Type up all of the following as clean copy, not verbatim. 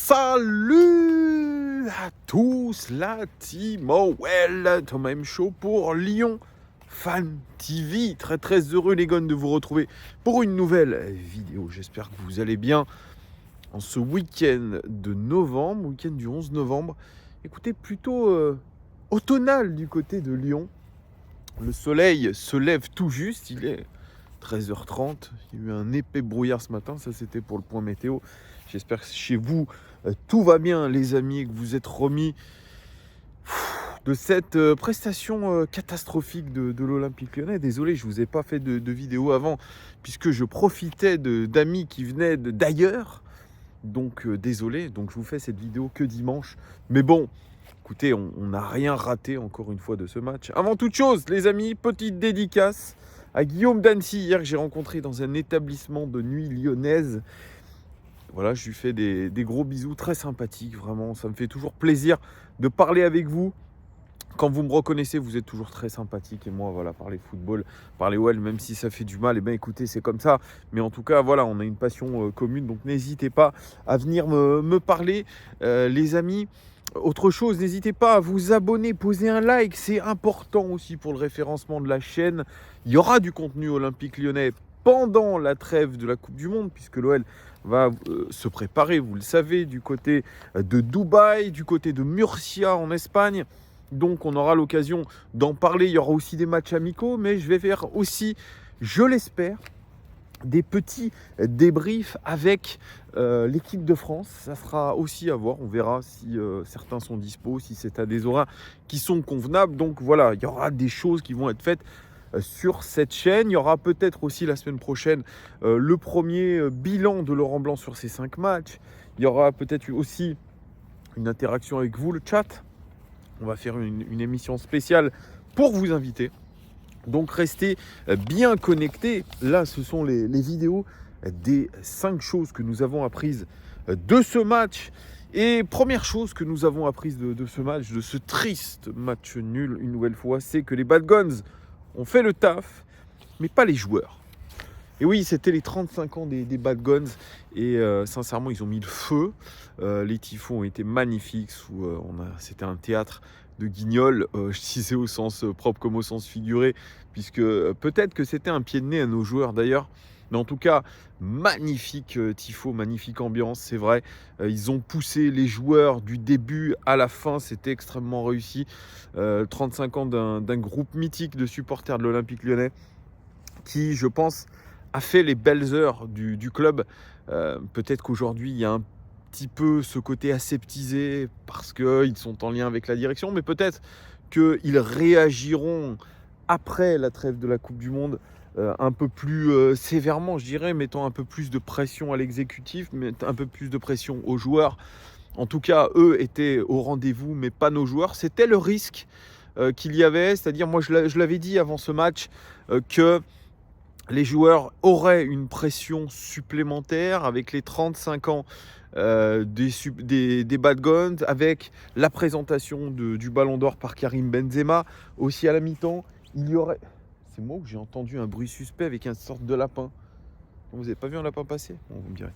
Salut à tous, la team OL, Thomas M Show pour Lyon Fan TV. Très heureux les gars de vous retrouver pour une nouvelle vidéo. J'espère que vous allez bien en ce week-end de novembre, week-end du 11 novembre. Écoutez, plutôt automnal du côté de Lyon. Le soleil se lève tout juste, il est 13h30. Il y a eu un épais brouillard ce matin, ça c'était pour le point météo. J'espère que chez vous, tout va bien les amis et que vous êtes remis de cette prestation catastrophique de l'Olympique Lyonnais. Désolé, je ne vous ai pas fait de vidéo avant puisque je profitais d'amis qui venaient d'ailleurs. Donc désolé, donc je vous fais cette vidéo que dimanche. Mais bon, écoutez, on n'a rien raté encore une fois de ce match. Avant toute chose, les amis, petite dédicace à Guillaume d'Annecy hier que j'ai rencontré dans un établissement de nuit lyonnaise. Voilà, je lui fais des gros bisous, très sympathiques, vraiment. Ça me fait toujours plaisir de parler avec vous. Quand vous me reconnaissez, vous êtes toujours très sympathique. Et moi, voilà, parler football, parler OL, même si ça fait du mal, eh bien écoutez, c'est comme ça. Mais en tout cas, voilà, on a une passion commune. Donc n'hésitez pas à venir me parler, les amis. Autre chose, n'hésitez pas à vous abonner, poser un like. C'est important aussi pour le référencement de la chaîne. Il y aura du contenu olympique lyonnais pendant la trêve de la Coupe du Monde, puisque l'OL va se préparer, vous le savez, du côté de Dubaï, du côté de Murcia en Espagne. Donc on aura l'occasion d'en parler. Il y aura aussi des matchs amicaux, mais je vais faire aussi, je l'espère, des petits débriefs avec l'équipe de France. Ça sera aussi à voir. On verra si certains sont dispo, si c'est à des horaires qui sont convenables. Donc voilà, il y aura des choses qui vont être faites sur cette chaîne. Il y aura peut-être aussi la semaine prochaine le premier bilan de Laurent Blanc sur ces 5 matchs. Il y aura peut-être aussi une interaction avec vous, le chat. On va faire une émission spéciale pour vous inviter. Donc restez bien connectés. Là, ce sont les vidéos des 5 choses que nous avons apprises de ce match. Et première chose que nous avons apprise de ce match, de ce triste match nul une nouvelle fois, c'est que les Bad Guns ont fait le taf, mais pas les joueurs. Et oui, c'était les 35 ans des Bad Guns et sincèrement, ils ont mis le feu. Les tifos ont été magnifiques. C'était un théâtre de guignol, je disais au sens propre comme au sens figuré, puisque peut-être que c'était un pied de nez à nos joueurs d'ailleurs. Mais en tout cas, magnifique tifo, magnifique ambiance, c'est vrai. Ils ont poussé les joueurs du début à la fin, c'était extrêmement réussi. 35 ans d'un groupe mythique de supporters de l'Olympique Lyonnais qui, je pense, a fait les belles heures du club. Peut-être qu'aujourd'hui, il y a un petit peu ce côté aseptisé parce qu'ils sont en lien avec la direction, mais peut-être qu'ils réagiront après la trêve de la Coupe du Monde un peu plus sévèrement, je dirais, mettant un peu plus de pression à l'exécutif, mettant un peu plus de pression aux joueurs. En tout cas, eux étaient au rendez-vous, mais pas nos joueurs. C'était le risque qu'il y avait, c'est-à-dire, moi je l'avais dit avant ce match, que les joueurs auraient une pression supplémentaire avec les 35 ans des Bad Guns, avec la présentation du Ballon d'Or par Karim Benzema. Aussi à la mi-temps, il y aurait... C'est moi où j'ai entendu un bruit suspect avec une sorte de lapin. Vous n'avez pas vu un lapin passer? Bon, vous me direz.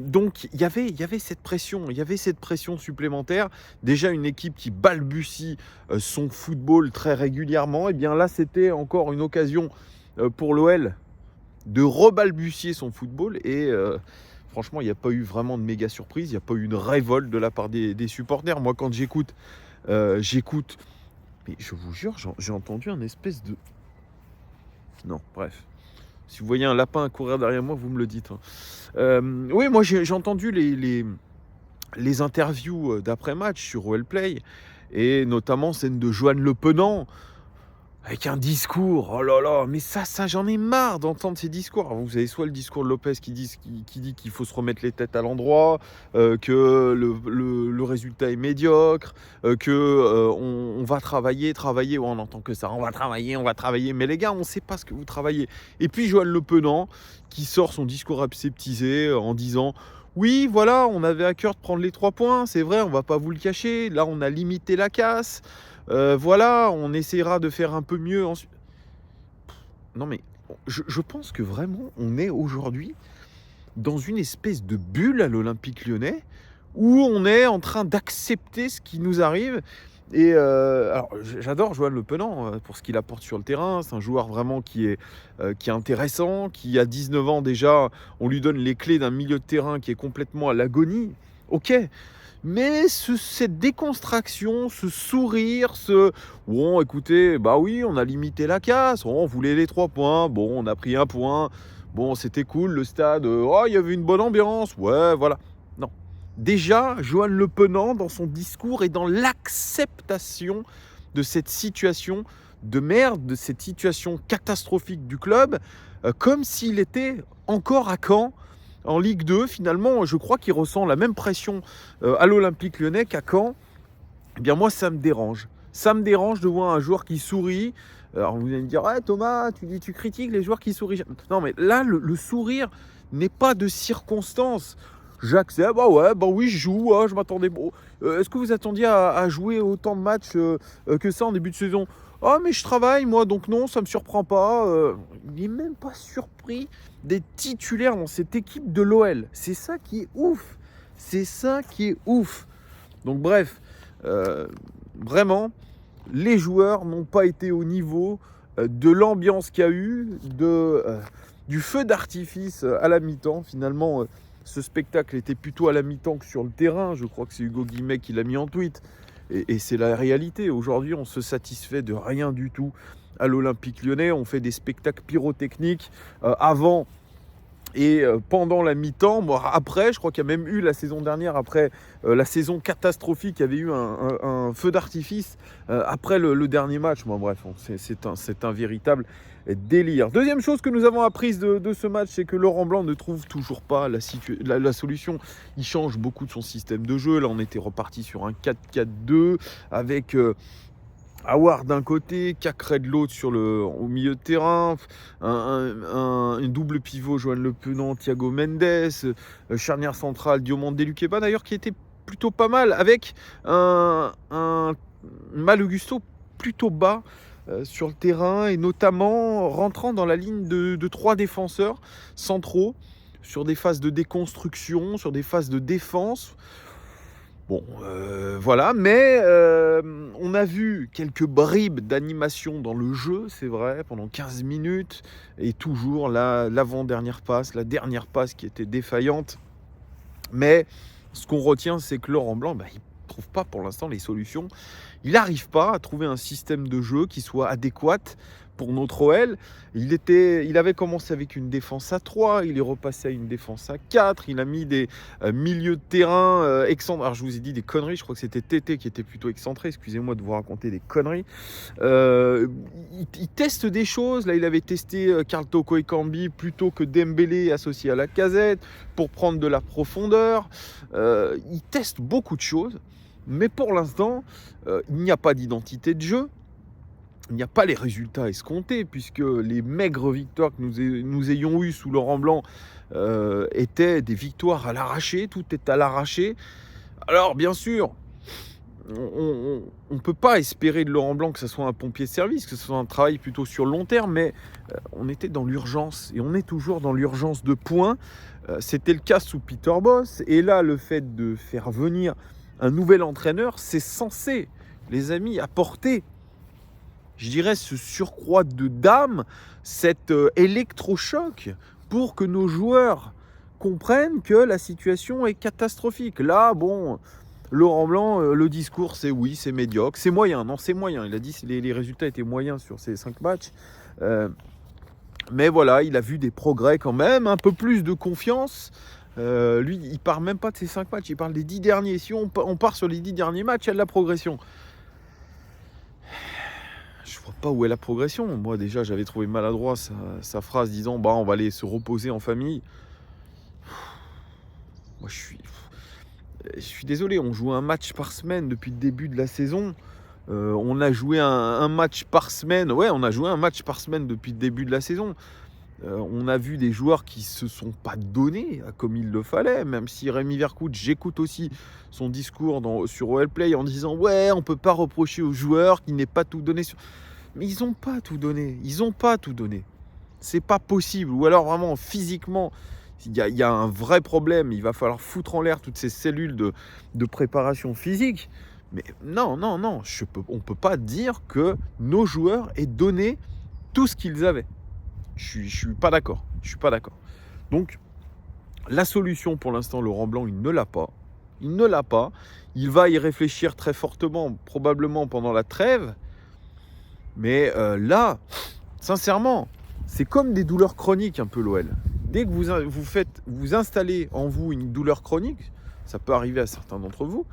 Donc il y avait cette pression supplémentaire. Déjà une équipe qui balbutie son football très régulièrement. Et bien là, c'était encore une occasion pour l'OL de rebalbutier son football et franchement il n'y a pas eu vraiment de méga surprise, il n'y a pas eu une révolte de la part des supporters. Moi quand j'écoute, mais je vous jure j'ai entendu un espèce de... Non bref, si vous voyez un lapin courir derrière moi vous me le dites. Oui, moi j'ai entendu les interviews d'après-match sur OL Play et notamment celle de Johan Le Penant avec un discours, oh là là, mais ça j'en ai marre d'entendre ces discours. Alors, vous avez soit le discours de Lopez qui dit qu'il faut se remettre les têtes à l'endroit, que le résultat est médiocre, on va travailler, ouais, on entend que ça, on va travailler, mais les gars, on ne sait pas ce que vous travaillez. Et puis Johan Le Penant qui sort son discours aseptisé en disant... Oui, voilà, on avait à cœur de prendre les 3 points, c'est vrai, on ne va pas vous le cacher. Là, on a limité la casse. Voilà, on essaiera de faire un peu mieux ensuite. Non mais, je pense que vraiment, on est aujourd'hui dans une espèce de bulle à l'Olympique Lyonnais ou on est en train d'accepter ce qui nous arrive. Et alors, j'adore Johan Le Penant pour ce qu'il apporte sur le terrain. C'est un joueur vraiment qui est intéressant, qui a 19 ans déjà. On lui donne les clés d'un milieu de terrain qui est complètement à l'agonie. Ok, mais cette déconstruction, ce sourire, bon, écoutez, bah oui, on a limité la casse, on voulait les 3 points, bon, on a pris 1 point, bon, c'était cool, le stade, oh, il y avait une bonne ambiance, ouais, voilà. Non. Déjà, Johan Le Penant, dans son discours, est dans l'acceptation de cette situation de merde, de cette situation catastrophique du club, comme s'il était encore à Caen, en Ligue 2, finalement, je crois qu'il ressent la même pression à l'Olympique Lyonnais qu'à Caen. Eh bien, moi, ça me dérange. Ça me dérange de voir un joueur qui sourit. Alors, vous allez me dire, ouais, Thomas, tu critiques les joueurs qui sourient. Non, mais là, le sourire n'est pas de circonstance. J'accepte, bah ouais, bah oui, je joue, je m'attendais. Bon, est-ce que vous attendiez à jouer autant de matchs que ça en début de saison? Oh, mais je travaille, moi, donc non, ça me surprend pas. Il n'est même pas surpris d'être titulaire dans cette équipe de l'OL. C'est ça qui est ouf. C'est ça qui est ouf. Donc, bref, vraiment, les joueurs n'ont pas été au niveau de l'ambiance qu'il y a eu, du feu d'artifice à la mi-temps. Finalement, ce spectacle était plutôt à la mi-temps que sur le terrain. Je crois que c'est Hugo Guillemette qui l'a mis en tweet. Et c'est la réalité. Aujourd'hui, on se satisfait de rien du tout à l'Olympique Lyonnais. On fait des spectacles pyrotechniques avant et pendant la mi-temps. Bon, après, je crois qu'il y a même eu la saison dernière, après la saison catastrophique, il y avait eu un feu d'artifice après le dernier match. Bon, bref, c'est un véritable délire. Deuxième chose que nous avons apprise de ce match, c'est que Laurent Blanc ne trouve toujours pas la solution. Il change beaucoup de son système de jeu. Là, on était reparti sur un 4-4-2 avec Aouar d'un côté, Cacré de l'autre au milieu de terrain, un double pivot, Johan Le Penant, Thiago Mendes, charnière centrale, Diomande Luqueba d'ailleurs, qui était plutôt pas mal, avec un Malo Gusto plutôt bas sur le terrain, et notamment rentrant dans la ligne de 3 défenseurs centraux, sur des phases de déconstruction, sur des phases de défense. Bon, voilà, mais on a vu quelques bribes d'animation dans le jeu, c'est vrai, pendant 15 minutes, et toujours l'avant-dernière passe, la dernière passe qui était défaillante. Mais ce qu'on retient, c'est que Laurent Blanc, il ne trouve pas pour l'instant les solutions. Il n'arrive pas à trouver un système de jeu qui soit adéquat pour notre OL. Il avait commencé avec une défense à 3, il est repassé à une défense à 4, il a mis des milieux de terrain excentrés. Alors je vous ai dit des conneries, je crois que c'était Tété qui était plutôt excentré, excusez-moi de vous raconter des conneries. Il teste des choses, là il avait testé Karl Toko Ekambi plutôt que Dembélé associé à la Casette pour prendre de la profondeur. Il teste beaucoup de choses, mais pour l'instant, il n'y a pas d'identité de jeu. Il n'y a pas les résultats escomptés, puisque les maigres victoires que nous ayons eues sous Laurent Blanc étaient des victoires à l'arraché, tout est à l'arraché. Alors bien sûr, on ne peut pas espérer de Laurent Blanc que ce soit un pompier de service, que ce soit un travail plutôt sur le long terme, mais on était dans l'urgence, et on est toujours dans l'urgence de points. C'était le cas sous Peter Bosz, et là le fait de faire venir un nouvel entraîneur, c'est censé, les amis, apporter, je dirais, ce surcroît de d'âme, cet électrochoc pour que nos joueurs comprennent que la situation est catastrophique. Là, bon, Laurent Blanc, le discours, c'est oui, c'est médiocre, c'est moyen. Non, c'est moyen. Il a dit que les résultats étaient moyens sur ces 5 matchs. Mais voilà, il a vu des progrès quand même, un peu plus de confiance. Lui, il ne parle même pas de ces 5 matchs, il parle des 10 derniers. Si on part sur les 10 derniers matchs, il y a de la progression. Je vois pas où est la progression. Moi, déjà, j'avais trouvé maladroit sa phrase disant on va aller se reposer en famille. Moi, je suis désolé, on joue un match par semaine depuis le début de la saison. On a joué un match par semaine. Ouais, on a joué un match par semaine depuis le début de la saison. On a vu des joueurs qui se sont pas donnés comme il le fallait, même si Rémi Vercoute, j'écoute aussi son discours sur OL Play en disant ouais, on peut pas reprocher aux joueurs qu'ils n'aient pas tout donné. Mais ils n'ont pas tout donné, c'est pas possible. Ou alors vraiment physiquement, Il y a un vrai problème. Il va falloir foutre en l'air toutes ces cellules de préparation physique. Mais non, on ne peut pas dire que nos joueurs aient donné tout ce qu'ils avaient. Je suis pas d'accord. Donc, la solution pour l'instant, Laurent Blanc, il ne l'a pas. Il va y réfléchir très fortement, probablement pendant la trêve. Mais là, sincèrement, c'est comme des douleurs chroniques un peu l'OL. Dès que vous installez en vous une douleur chronique, ça peut arriver à certains d'entre vous,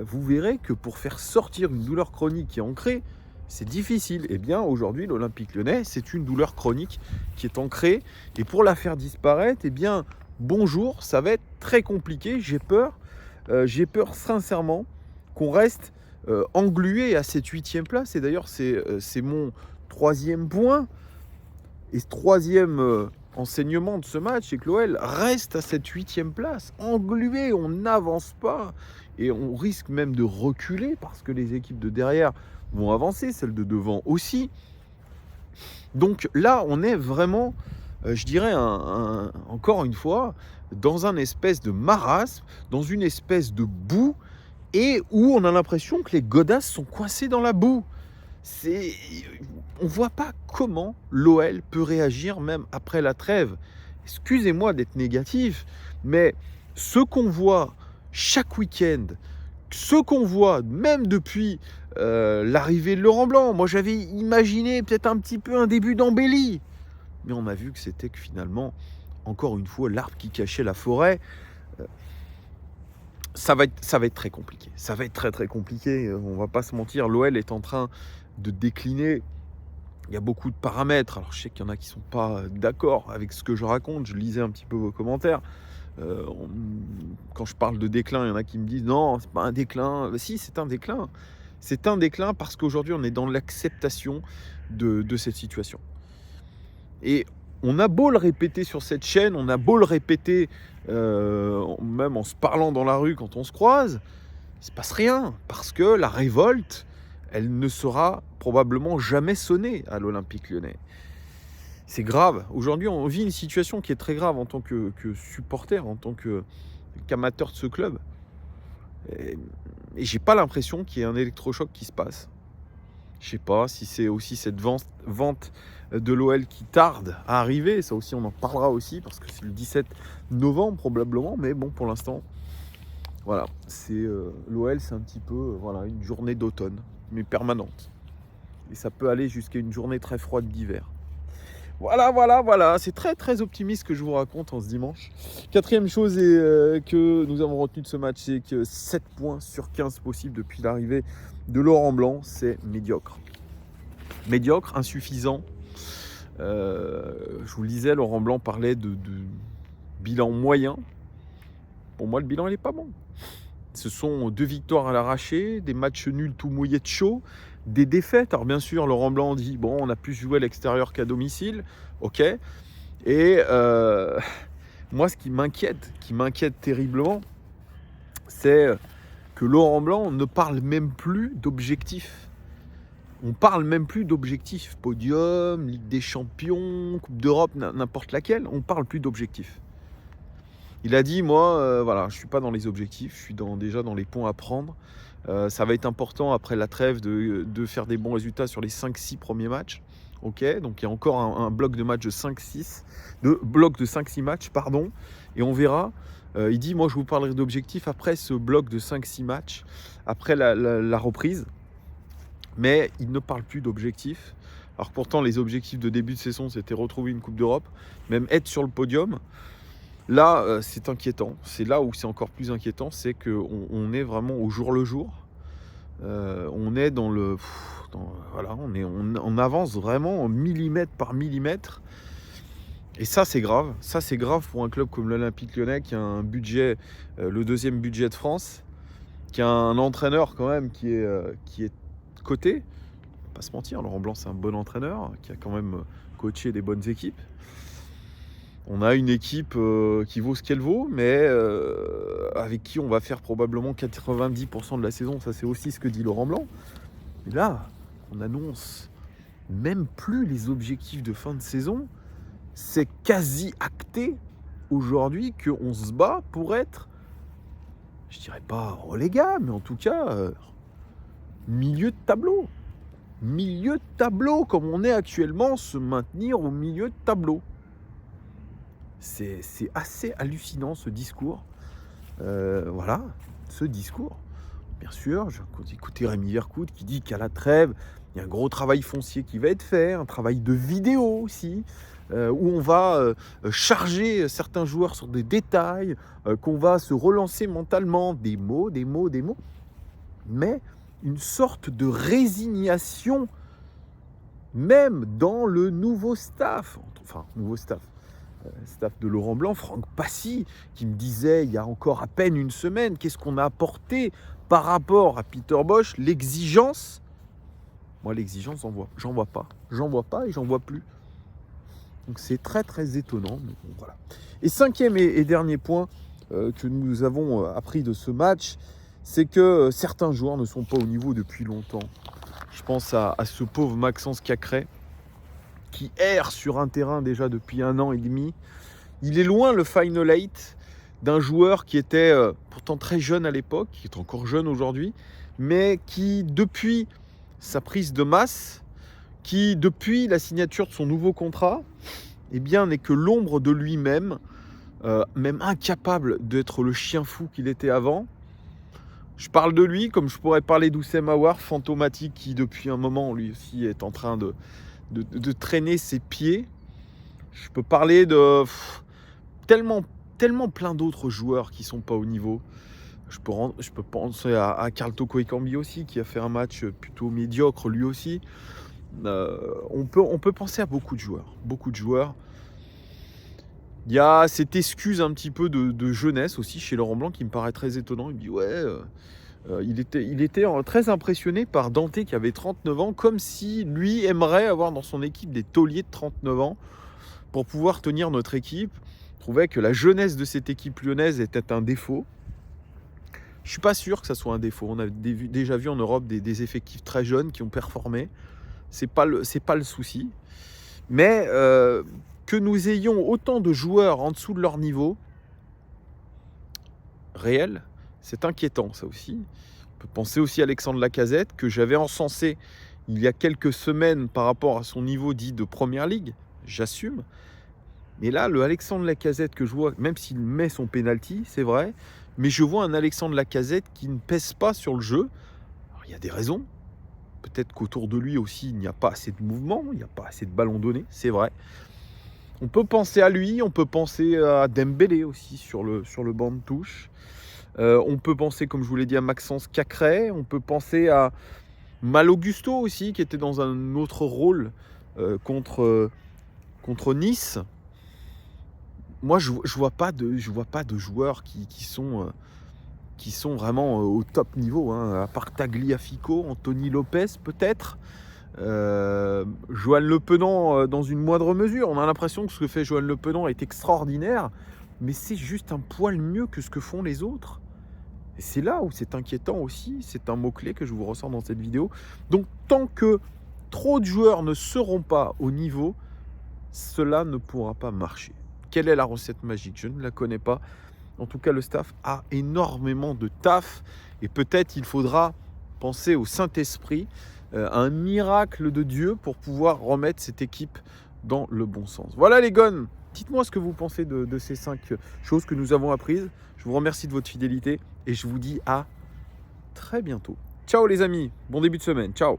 vous verrez que pour faire sortir une douleur chronique qui est ancrée, c'est difficile. Eh bien, aujourd'hui, l'Olympique Lyonnais, c'est une douleur chronique qui est ancrée. Et pour la faire disparaître, eh bien, bonjour, ça va être très compliqué. J'ai peur sincèrement qu'on reste englué à cette 8e place. Et d'ailleurs, c'est mon 3e point. Et ce 3e enseignement de ce match, c'est que l'OL reste à cette 8e place, englué, on n'avance pas. Et on risque même de reculer parce que les équipes de derrière vont avancer, celles de devant aussi. Donc là, on est vraiment, je dirais, encore une fois, dans un espèce de marasme, dans une espèce de boue, et où on a l'impression que les godasses sont coincés dans la boue. On ne voit pas comment l'OL peut réagir même après la trêve. Excusez-moi d'être négatif, mais ce qu'on voit chaque week-end, ce qu'on voit même depuis l'arrivée de Laurent Blanc, moi j'avais imaginé peut-être un petit peu un début d'embellie, mais on a vu que c'était que finalement, encore une fois, l'arbre qui cachait la forêt. Ça va être très compliqué. Ça va être très très compliqué. On va pas se mentir, l'OL est en train de décliner. Il y a beaucoup de paramètres. Alors je sais qu'il y en a qui sont pas d'accord avec ce que je raconte. Je lisais un petit peu vos commentaires. Quand je parle de déclin, il y en a qui me disent non, c'est pas un déclin. Si, c'est un déclin. C'est un déclin parce qu'aujourd'hui on est dans l'acceptation de cette situation. Et on a beau le répéter sur cette chaîne, on a beau le répéter même en se parlant dans la rue quand on se croise, il ne se passe rien. Parce que la révolte, elle ne sera probablement jamais sonnée à l'Olympique Lyonnais. C'est grave. Aujourd'hui, on vit une situation qui est très grave en tant que supporter, en tant qu'amateur de ce club. Et j'ai pas l'impression qu'il y ait un électrochoc qui se passe. Je sais pas si c'est aussi cette vente de l'OL qui tarde à arriver. Ça aussi, on en parlera aussi parce que c'est le 17 novembre probablement. Mais bon, pour l'instant, voilà, c'est l'OL, c'est un petit peu une journée d'automne, mais permanente. Et ça peut aller jusqu'à une journée très froide d'hiver. Voilà. C'est très très optimiste que je vous raconte en ce dimanche. 4e chose que nous avons retenu de ce match, c'est que 7 points sur 15 possibles depuis l'arrivée de Laurent Blanc, c'est médiocre. Médiocre, insuffisant. Je vous le disais, Laurent Blanc parlait de bilan moyen. Pour moi, le bilan, il n'est pas bon. Ce sont 2 victoires à l'arraché, des matchs nuls tout mouillés de chaud, des défaites. Alors bien sûr, Laurent Blanc dit, bon, on a plus joué à l'extérieur qu'à domicile. Ok. Et moi, ce qui m'inquiète terriblement, c'est que Laurent Blanc ne parle même plus d'objectifs. On parle même plus d'objectifs. Podium, Ligue des Champions, Coupe d'Europe, n'importe laquelle. On parle plus d'objectifs. Il a dit, moi, je ne suis pas dans les objectifs, je suis déjà dans les points à prendre. Ça va être important après la trêve de faire des bons résultats sur les 5-6 premiers matchs. Ok, donc il y a encore un bloc de matchs de 5-6 matchs, pardon, et on verra. Il dit, moi je vous parlerai d'objectifs après ce bloc de 5-6 matchs, après la reprise. Mais il ne parle plus d'objectifs. Alors pourtant, les objectifs de début de saison, c'était retrouver une Coupe d'Europe, même être sur le podium. Là, c'est inquiétant. C'est là où c'est encore plus inquiétant, c'est qu'on est vraiment au jour le jour. On est on avance vraiment millimètre par millimètre. Et ça, c'est grave. Ça, c'est grave pour un club comme l'Olympique Lyonnais qui a un budget, le 2e budget de France, qui a un entraîneur quand même qui est coté. On ne va pas se mentir, Laurent Blanc, c'est un bon entraîneur qui a quand même coaché des bonnes équipes. On a une équipe qui vaut ce qu'elle vaut, mais avec qui on va faire probablement 90% de la saison. Ça, c'est aussi ce que dit Laurent Blanc. Et là, on annonce même plus les objectifs de fin de saison. C'est quasi acté. aujourd'hui qu'on se bat pour être, je dirais pas relégable, mais en tout cas milieu de tableau. Milieu de tableau, comme on est actuellement, se maintenir au milieu de tableau. C'est assez hallucinant ce discours. Voilà, ce discours. Bien sûr, j'ai écouté Rémi Vercoute qui dit qu'à la trêve, il y a un gros travail foncier qui va être fait, un travail de vidéo aussi, où on va charger certains joueurs sur des détails, qu'on va se relancer mentalement, des mots, mais une sorte de résignation, même dans le nouveau staff, staff de Laurent Blanc, Franck Passy, qui me disait il y a encore à peine une semaine, qu'est-ce qu'on a apporté par rapport à Peter Bosz, l'exigence. Moi, l'exigence, j'en vois pas et j'en vois plus. Donc c'est très très étonnant. Mais bon, voilà. Et cinquième et dernier point que nous avons appris de ce match, c'est que certains joueurs ne sont pas au niveau depuis longtemps. Je pense à ce pauvre Maxence Cacré, qui erre sur un terrain déjà depuis 1 an et demi. Il est loin le Final 8 d'un joueur qui était pourtant très jeune à l'époque, qui est encore jeune aujourd'hui, mais qui, depuis sa prise de masse, qui, depuis la signature de son nouveau contrat, eh bien, n'est que l'ombre de lui-même, même incapable d'être le chien fou qu'il était avant. Je parle de lui comme je pourrais parler d'Oussem Aouar, fantomatique, qui depuis un moment, lui aussi, est en train de traîner ses pieds. Je peux parler de tellement plein d'autres joueurs qui sont pas au niveau. Je peux penser à Karl Toko Ekambi aussi, qui a fait un match plutôt médiocre lui aussi. On peut penser à beaucoup de joueurs. Il y a cette excuse un petit peu de jeunesse aussi chez Laurent Blanc qui me paraît très étonnant. Il me dit il était très impressionné par Dante qui avait 39 ans, comme si lui aimerait avoir dans son équipe des tauliers de 39 ans pour pouvoir tenir notre équipe. Il trouvait que la jeunesse de cette équipe lyonnaise était un défaut. Je ne suis pas sûr que ça soit un défaut. On a déjà vu en Europe des effectifs très jeunes qui ont performé. C'est pas le souci. Mais que nous ayons autant de joueurs en dessous de leur niveau réel, c'est inquiétant ça aussi. On peut penser aussi à Alexandre Lacazette, que j'avais encensé il y a quelques semaines par rapport à son niveau dit de Première Ligue. J'assume. Mais là, le Alexandre Lacazette que je vois, même s'il met son penalty, c'est vrai, mais je vois un Alexandre Lacazette qui ne pèse pas sur le jeu. Alors, il y a des raisons. Peut-être qu'autour de lui aussi, il n'y a pas assez de mouvement, il n'y a pas assez de ballons donnés, c'est vrai. On peut penser à lui, on peut penser à Dembélé aussi sur le banc de touche. On peut penser, comme je vous l'ai dit, à Maxence Cacré. On peut penser à Mal Augusto aussi, qui était dans un autre rôle contre Nice. Moi, je vois pas de joueurs qui sont vraiment au top niveau, hein, à part Tagliafico, Anthony Lopez peut-être, Johan Le Penant dans une moindre mesure. On a l'impression que ce que fait Johan Le Penant est extraordinaire, mais c'est juste un poil mieux que ce que font les autres. Et c'est là où c'est inquiétant aussi, c'est un mot-clé que je vous ressors dans cette vidéo. Donc tant que trop de joueurs ne seront pas au niveau, cela ne pourra pas marcher. Quelle est la recette magique? Je ne la connais pas. En tout cas, le staff a énormément de taf et peut-être il faudra penser au Saint-Esprit, à un miracle de Dieu pour pouvoir remettre cette équipe dans le bon sens. Voilà les gones, dites-moi ce que vous pensez de ces 5 choses que nous avons apprises. Je vous remercie de votre fidélité et je vous dis à très bientôt. Ciao les amis, bon début de semaine, ciao.